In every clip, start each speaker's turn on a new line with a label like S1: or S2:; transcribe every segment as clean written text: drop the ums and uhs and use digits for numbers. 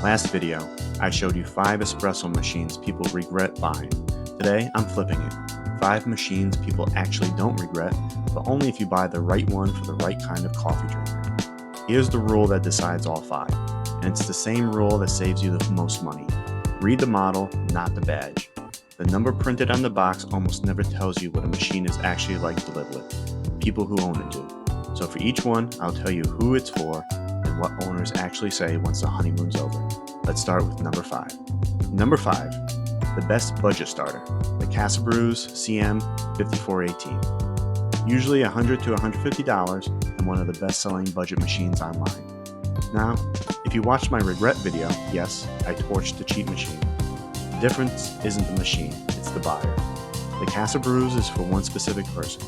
S1: Last video, I showed you 5 espresso machines people regret buying. Today, I'm flipping it. 5 machines people actually don't regret, but only if you buy the right one for the right kind of coffee drinker. Here's the rule that decides all 5, and it's the same rule that saves you the most money. Read the model, not the badge. The number printed on the box almost never tells you what a machine is actually like to live with. People who own it do. So for each one, I'll tell you who it's for and what owners actually say once the honeymoon's over. Let's start with number 5. Number 5, the best budget starter, the Casabrews CM5418. Usually $100 to $150 and one of the best-selling budget machines online. Now, if you watched my regret video, yes, I torched the cheap machine. The difference isn't the machine, it's the buyer. The Casabrews is for one specific person.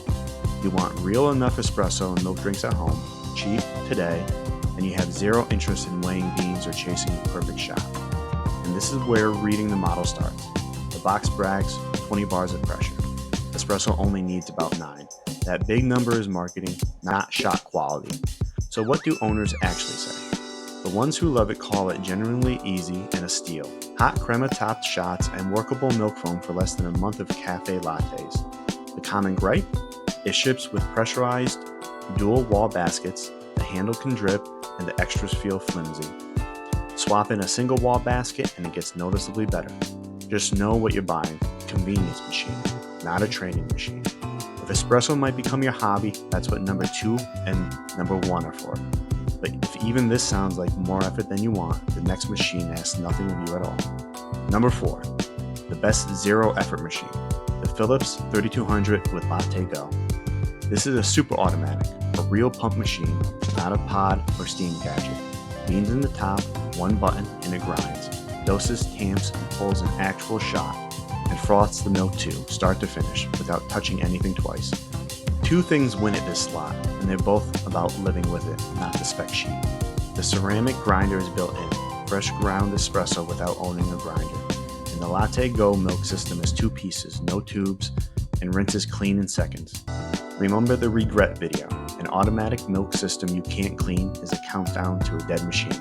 S1: You want real enough espresso and milk drinks at home, cheap, today, and you have zero interest in weighing beans or chasing the perfect shot. And this is where reading the model starts. The box brags 20 bars of pressure. Espresso only needs about 9. That big number is marketing, not shot quality. So what do owners actually say? The ones who love it call it genuinely easy and a steal. Hot crema-topped shots and workable milk foam for less than a month of cafe lattes. The common gripe? It ships with pressurized dual wall baskets, the handle can drip, and the extras feel flimsy. Swap in a single wall basket and it gets noticeably better. Just know what you're buying, a convenience machine, not a training machine. If espresso might become your hobby, that's what number 2 and number 1 are for. But if even this sounds like more effort than you want, the next machine asks nothing of you at all. Number 4, the best zero effort machine, the Philips 3200 with LatteGo. This is a super automatic, a real pump machine, not a pod or steam gadget. Beans in the top, one button, and it grinds. Doses, tamps, and pulls an actual shot, and froths the milk too, start to finish, without touching anything twice. 2 things win at this slot, and they're both about living with it, not the spec sheet. The ceramic grinder is built in, fresh ground espresso without owning a grinder. And the LatteGo milk system is 2 pieces, no tubes, and rinses clean in seconds. Remember the regret video. An automatic milk system you can't clean is a countdown to a dead machine.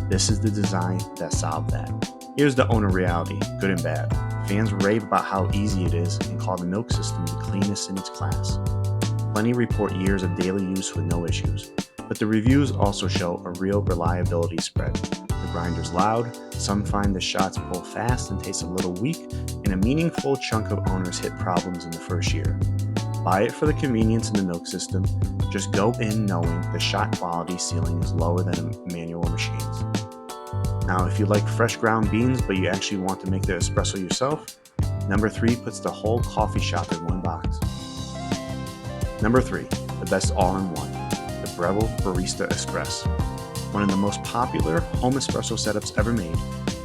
S1: This is the design that solved that. Here's the owner reality, good and bad. Fans rave about how easy it is and call the milk system the cleanest in its class. Plenty report years of daily use with no issues, but the reviews also show a real reliability spread. The grinder's loud, some find the shots pull fast and taste a little weak, and a meaningful chunk of owners hit problems in the first year. Buy it for the convenience in the milk system. Just go in knowing the shot quality ceiling is lower than manual machines. Now, if you like fresh ground beans but you actually want to make the espresso yourself, number 3 puts the whole coffee shop in one box. Number 3, the best all-in-one, the Breville Barista Express. One of the most popular home espresso setups ever made.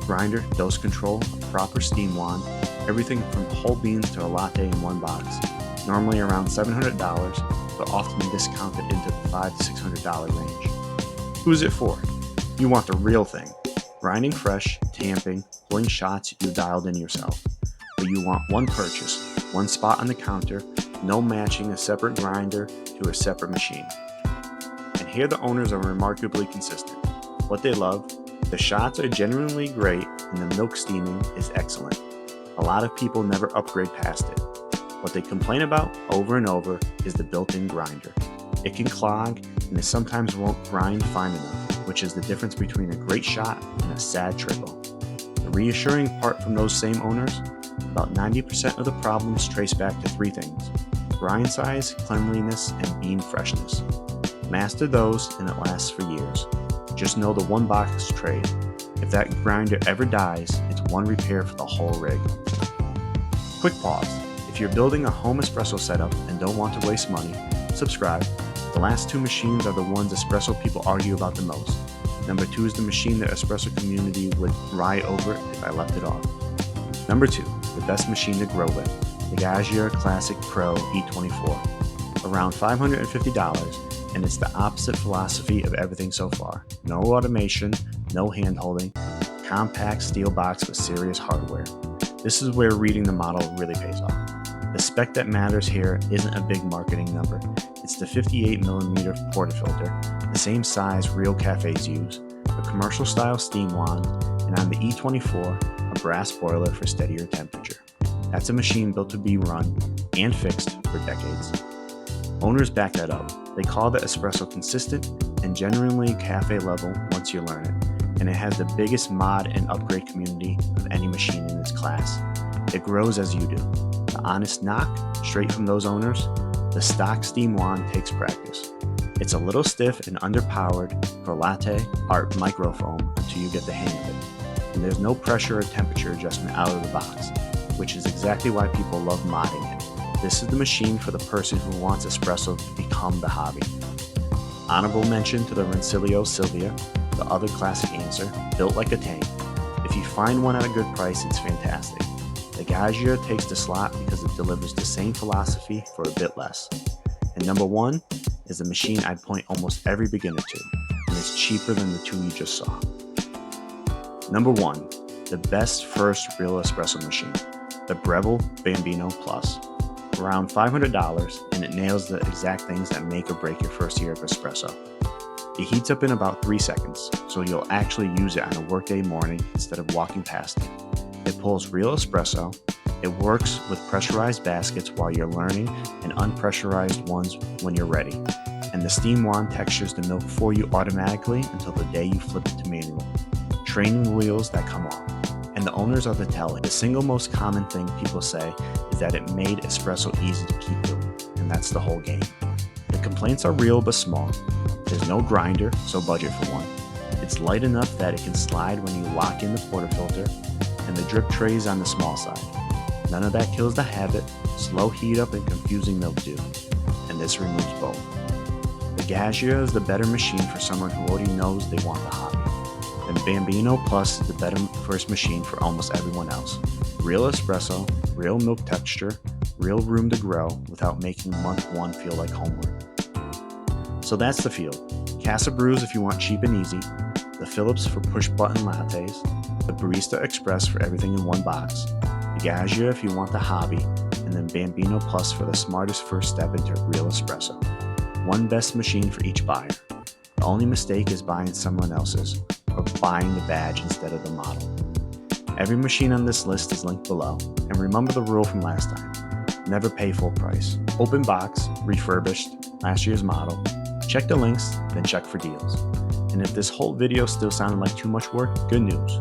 S1: Grinder, dose control, a proper steam wand, everything from whole beans to a latte in one box. Normally around $700, but often discounted into the $500 to $600 range. Who's it for? You want the real thing. Grinding fresh, tamping, pulling shots you dialed in yourself. But you want one purchase, one spot on the counter, no matching a separate grinder to a separate machine. And here the owners are remarkably consistent. What they love, the shots are genuinely great and the milk steaming is excellent. A lot of people never upgrade past it. What they complain about over and over is the built-in grinder. It can clog and it sometimes won't grind fine enough, which is the difference between a great shot and a sad trickle. The reassuring part from those same owners, about 90% of the problems trace back to 3 things: grind size, cleanliness, and bean freshness. Master those and it lasts for years. Just know the one box trade. If that grinder ever dies, it's one repair for the whole rig. Quick pause. If you're building a home espresso setup and don't want to waste money, subscribe. The last 2 machines are the ones espresso people argue about the most. Number 2 is the machine the espresso community would riot over if I left it off. Number 2, the best machine to grow with, the Gaggia Classic Pro E24. Around $550, and it's the opposite philosophy of everything so far. No automation, no hand-holding, compact steel box with serious hardware. This is where reading the model really pays off. The spec that matters here isn't a big marketing number. It's the 58mm portafilter, the same size real cafes use, a commercial style steam wand, and on the E24, a brass boiler for steadier temperature. That's a machine built to be run and fixed for decades. Owners back that up. They call the Espresso consistent and genuinely cafe level once you learn it, and it has the biggest mod and upgrade community of any machine in its class. It grows as you do. The honest knock, straight from those owners, the stock steam wand takes practice. It's a little stiff and underpowered for latte art microfoam until you get the hang of it. And there's no pressure or temperature adjustment out of the box, which is exactly why people love modding it. This is the machine for the person who wants espresso to become the hobby. Honorable mention to the Rancilio Silvia, the other classic answer, built like a tank. If you find one at a good price, it's fantastic. The Gaggia takes the slot because it delivers the same philosophy for a bit less. And number one is the machine I'd point almost every beginner to, and it's cheaper than the two you just saw. Number one, the best first real espresso machine, the Breville Bambino Plus. Around $500, and it nails the exact things that make or break your first year of espresso. It heats up in about 3 seconds, so you'll actually use it on a workday morning instead of walking past it. It pulls real espresso, it works with pressurized baskets while you're learning and unpressurized ones when you're ready, and the steam wand textures the milk for you automatically until the day you flip it to manual. Training wheels that come off. And the owners are the telling. The single most common thing people say is that it made espresso easy to keep doing, and that's the whole game. The complaints are real but small. There's no grinder, so budget for one. It's light enough that it can slide when you lock in the portafilter, and the drip tray is on the small side. None of that kills the habit, slow heat up and confusing mildew, and this removes both. The Gaggia is the better machine for someone who already knows they want the hobby. And Bambino Plus is the better first machine for almost everyone else. Real espresso, real milk texture, real room to grow without making month one feel like homework. So that's the field. Casabrews if you want cheap and easy, the Philips for push-button lattes, the Barista Express for everything in one box, the Gaggia if you want the hobby, and then Bambino Plus for the smartest first step into real espresso. One best machine for each buyer. The only mistake is buying someone else's, or buying the badge instead of the model. Every machine on this list is linked below, and remember the rule from last time. Never pay full price. Open box, refurbished, last year's model. Check the links, then check for deals. And if this whole video still sounded like too much work, good news.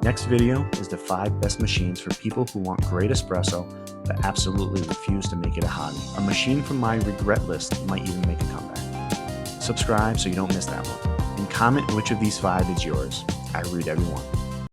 S1: Next video is the 5 best machines for people who want great espresso but absolutely refuse to make it a hobby. A machine from my regret list might even make a comeback. Subscribe so you don't miss that one. And comment which of these 5 is yours. I read every one.